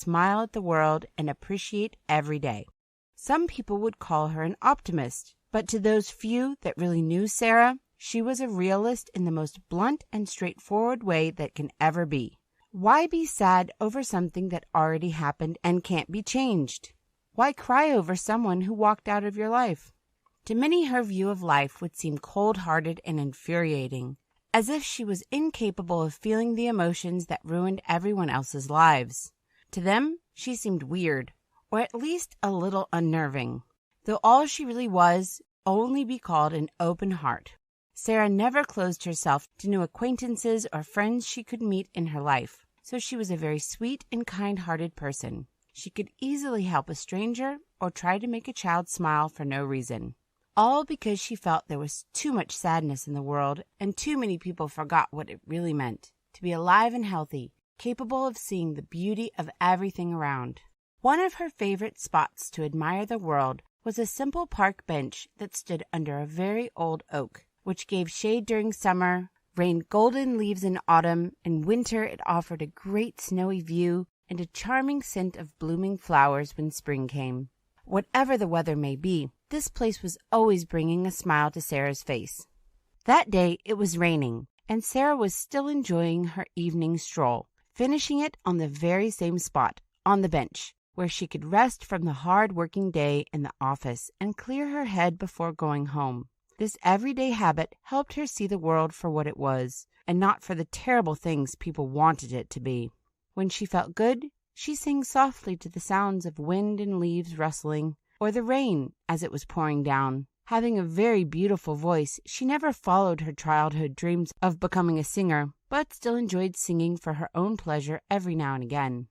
smile at the world, and appreciate every day. Some people would call her an optimist, but to those few that really knew Sarah, she was a realist in the most blunt and straightforward way that can ever be. Why be sad over something that already happened and can't be changed? Why cry over someone who walked out of your life? To many, her view of life would seem cold-hearted and infuriating, as if she was incapable of feeling the emotions that ruined everyone else's lives. To them, she seemed weird, or at least a little unnerving, though all she really was only be called an open heart. Sarah never closed herself to new acquaintances or friends she could meet in her life, so she was a very sweet and kind-hearted person. She could easily help a stranger or try to make a child smile for no reason, all because she felt there was too much sadness in the world and too many people forgot what it really meant to be alive and healthy, capable of seeing the beauty of everything around. One of her favorite spots to admire the world was a simple park bench that stood under a very old oak, which gave shade during summer, rained golden leaves in autumn. In winter it offered a great snowy view and a charming scent of blooming flowers when spring came. Whatever the weather may be, this place was always bringing a smile to Sarah's face. That day it was raining, and Sarah was still enjoying her evening stroll, finishing it on the very same spot, on the bench, where she could rest from the hard-working day in the office and clear her head before going home. This everyday habit helped her see the world for what it was, and not for the terrible things people wanted it to be. When she felt good, she sang softly to the sounds of wind and leaves rustling, or the rain as it was pouring down. Having a very beautiful voice, she never followed her childhood dreams of becoming a singer, but still enjoyed singing for her own pleasure every now and again.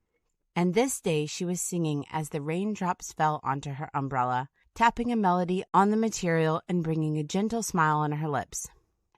And this day she was singing as the raindrops fell onto her umbrella, tapping a melody on the material and bringing a gentle smile on her lips.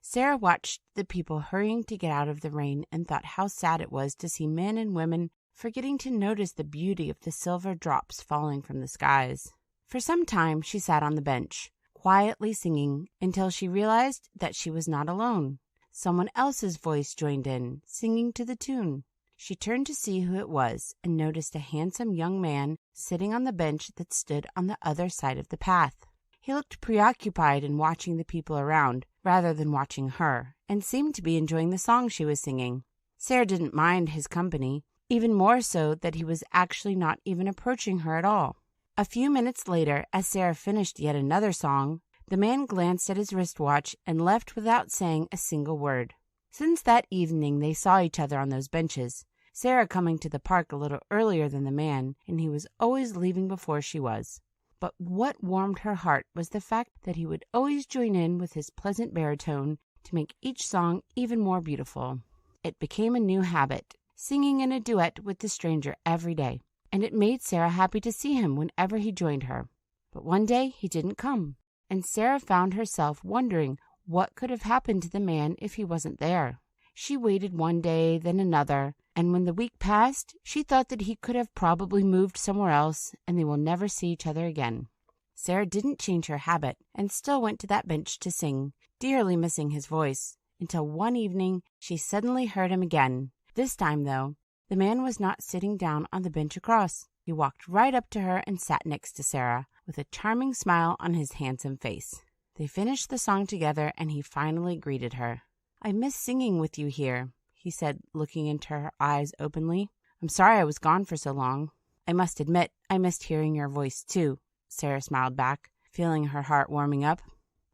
Sarah watched the people hurrying to get out of the rain and thought how sad it was to see men and women forgetting to notice the beauty of the silver drops falling from the skies. For some time she sat on the bench, quietly singing, until she realized that she was not alone. Someone else's voice joined in, singing to the tune. She turned to see who it was and noticed a handsome young man sitting on the bench that stood on the other side of the path. He looked preoccupied in watching the people around rather than watching her, and seemed to be enjoying the song she was singing. Sarah didn't mind his company, even more so that he was actually not even approaching her at all. A few minutes later, as Sarah finished yet another song, the man glanced at his wristwatch and left without saying a single word. Since that evening they saw each other on those benches, Sarah coming to the park a little earlier than the man, and he was always leaving before she was. But what warmed her heart was the fact that he would always join in with his pleasant baritone to make each song even more beautiful. It became a new habit, singing in a duet with the stranger every day, and it made Sarah happy to see him whenever he joined her. But one day he didn't come, and Sarah found herself wondering what could have happened to the man if he wasn't there. She waited one day, then another, and when the week passed, she thought that he could have probably moved somewhere else, and they will never see each other again. Sarah didn't change her habit, and still went to that bench to sing, dearly missing his voice, until one evening she suddenly heard him again. This time, though, the man was not sitting down on the bench across. He walked right up to her and sat next to Sarah, with a charming smile on his handsome face. They finished the song together, and he finally greeted her. "I miss singing with you here," he said, looking into her eyes openly. "I'm sorry I was gone for so long." "I must admit, I missed hearing your voice, too," Sarah smiled back, feeling her heart warming up.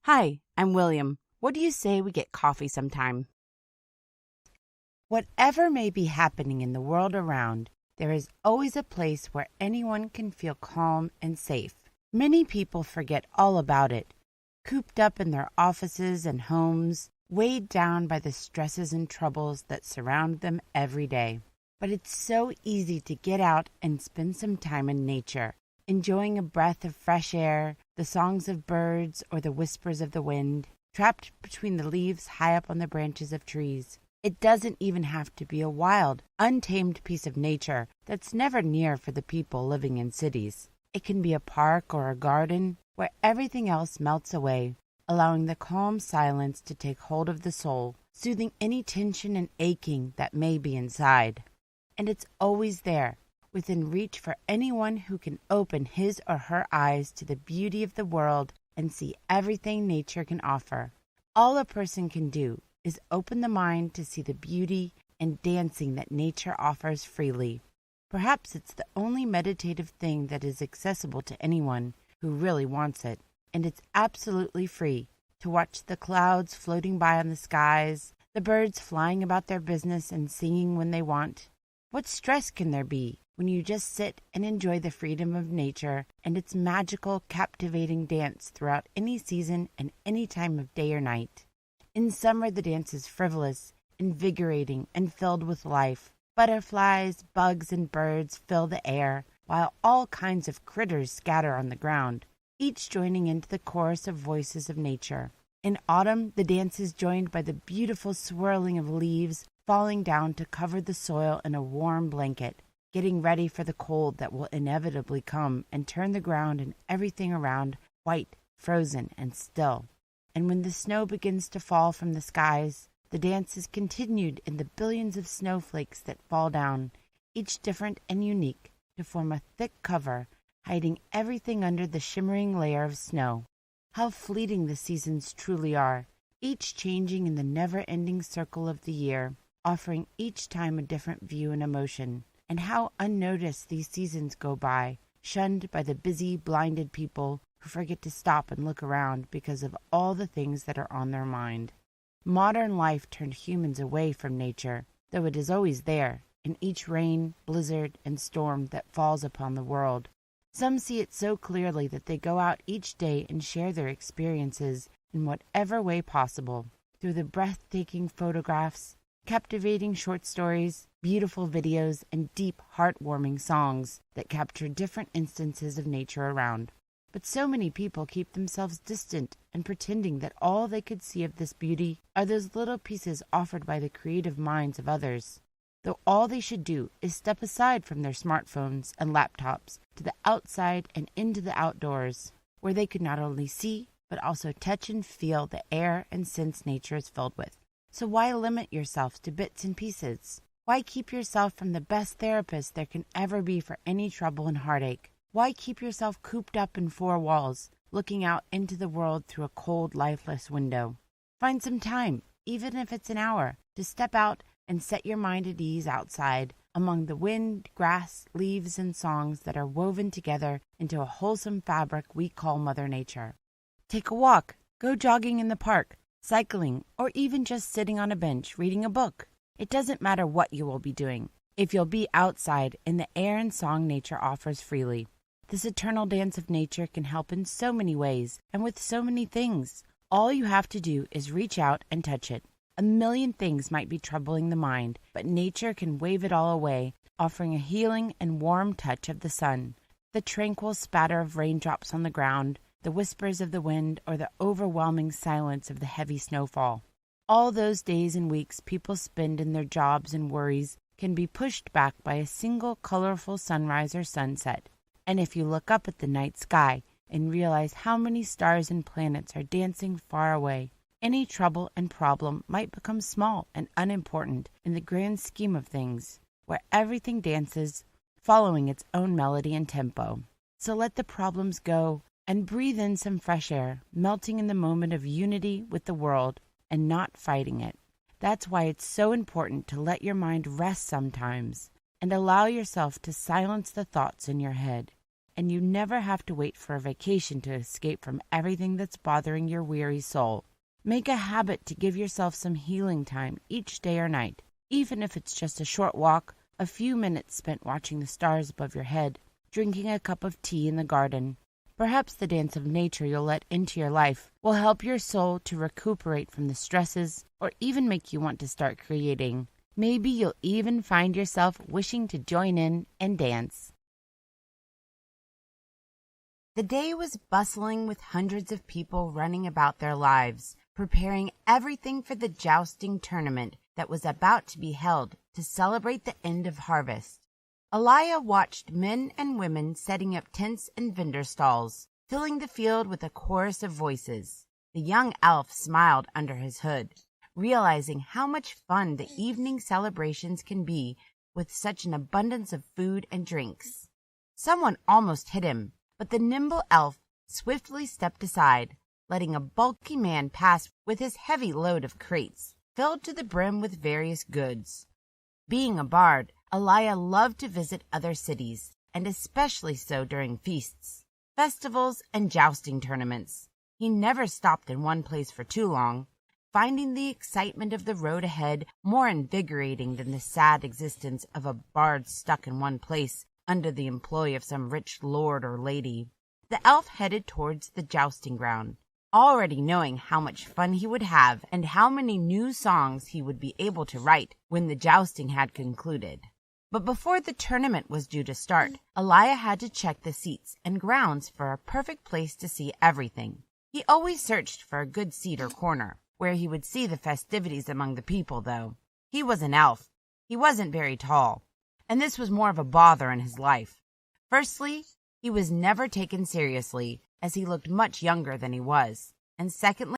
"Hi, I'm William. What do you say we get coffee sometime?" Whatever may be happening in the world around, there is always a place where anyone can feel calm and safe. Many people forget all about it, cooped up in their offices and homes, weighed down by the stresses and troubles that surround them every day. But it's so easy to get out and spend some time in nature, enjoying a breath of fresh air, the songs of birds, or the whispers of the wind, trapped between the leaves high up on the branches of trees. It doesn't even have to be a wild, untamed piece of nature that's never near for the people living in cities. It can be a park or a garden where everything else melts away, allowing the calm silence to take hold of the soul, soothing any tension and aching that may be inside. And it's always there, within reach for anyone who can open his or her eyes to the beauty of the world and see everything nature can offer. All a person can do is open the mind to see the beauty and dancing that nature offers freely. Perhaps it's the only meditative thing that is accessible to anyone who really wants it, and it's absolutely free to watch the clouds floating by on the skies, the birds flying about their business and singing when they want. What stress can there be when you just sit and enjoy the freedom of nature and its magical, captivating dance throughout any season and any time of day or night? In summer, the dance is frivolous, invigorating, and filled with life. Butterflies, bugs, and birds fill the air, while all kinds of critters scatter on the ground, each joining into the chorus of voices of nature. In autumn, the dance is joined by the beautiful swirling of leaves falling down to cover the soil in a warm blanket, getting ready for the cold that will inevitably come and turn the ground and everything around white, frozen, and still. And when the snow begins to fall from the skies, the dance is continued in the billions of snowflakes that fall down, each different and unique, to form a thick cover, hiding everything under the shimmering layer of snow. How fleeting the seasons truly are, each changing in the never-ending circle of the year, offering each time a different view and emotion. And how unnoticed these seasons go by, shunned by the busy, blinded people who forget to stop and look around because of all the things that are on their mind. Modern life turned humans away from nature, though it is always there, in each rain, blizzard, and storm that falls upon the world. Some see it so clearly that they go out each day and share their experiences in whatever way possible, through the breathtaking photographs, captivating short stories, beautiful videos, and deep, heartwarming songs that capture different instances of nature around. But so many people keep themselves distant and pretending that all they could see of this beauty are those little pieces offered by the creative minds of others, though all they should do is step aside from their smartphones and laptops to the outside and into the outdoors, where they could not only see, but also touch and feel the air and scents nature is filled with. So why limit yourself to bits and pieces? Why keep yourself from the best therapist there can ever be for any trouble and heartache? Why keep yourself cooped up in four walls, looking out into the world through a cold, lifeless window? Find some time, even if it's an hour, to step out and set your mind at ease outside, among the wind, grass, leaves, and songs that are woven together into a wholesome fabric we call Mother Nature. Take a walk, go jogging in the park, cycling, or even just sitting on a bench reading a book. It doesn't matter what you will be doing, if you'll be outside in the air and song nature offers freely. This eternal dance of nature can help in so many ways and with so many things. All you have to do is reach out and touch it. A million things might be troubling the mind, but nature can wave it all away, offering a healing and warm touch of the sun, the tranquil spatter of raindrops on the ground, the whispers of the wind, or the overwhelming silence of the heavy snowfall. All those days and weeks people spend in their jobs and worries can be pushed back by a single colorful sunrise or sunset. And if you look up at the night sky and realize how many stars and planets are dancing far away, any trouble and problem might become small and unimportant in the grand scheme of things, where everything dances, following its own melody and tempo. So let the problems go and breathe in some fresh air, melting in the moment of unity with the world and not fighting it. That's why it's so important to let your mind rest sometimes and allow yourself to silence the thoughts in your head. And you never have to wait for a vacation to escape from everything that's bothering your weary soul. Make a habit to give yourself some healing time each day or night, even if it's just a short walk, a few minutes spent watching the stars above your head, drinking a cup of tea in the garden. Perhaps the dance of nature you'll let into your life will help your soul to recuperate from the stresses or even make you want to start creating. Maybe you'll even find yourself wishing to join in and dance. The day was bustling with hundreds of people running about their lives, preparing everything for the jousting tournament that was about to be held to celebrate the end of harvest. Elia watched men and women setting up tents and vendor stalls, filling the field with a chorus of voices. The young elf smiled under his hood, realizing how much fun the evening celebrations can be with such an abundance of food and drinks. Someone almost hit him, but the nimble elf swiftly stepped aside, letting a bulky man pass with his heavy load of crates, filled to the brim with various goods. Being a bard, Elijah loved to visit other cities, and especially so during feasts, festivals, and jousting tournaments. He never stopped in one place for too long, finding the excitement of the road ahead more invigorating than the sad existence of a bard stuck in one place under the employ of some rich lord or lady. The elf headed towards the jousting ground, already knowing how much fun he would have and how many new songs he would be able to write when the jousting had concluded. But before the tournament was due to start, Elijah had to check the seats and grounds for a perfect place to see everything. He always searched for a good seat or corner, where he would see the festivities among the people, though. He was an elf. He wasn't very tall, and this was more of a bother in his life. Firstly, he was never taken seriously, as he looked much younger than he was, and secondly,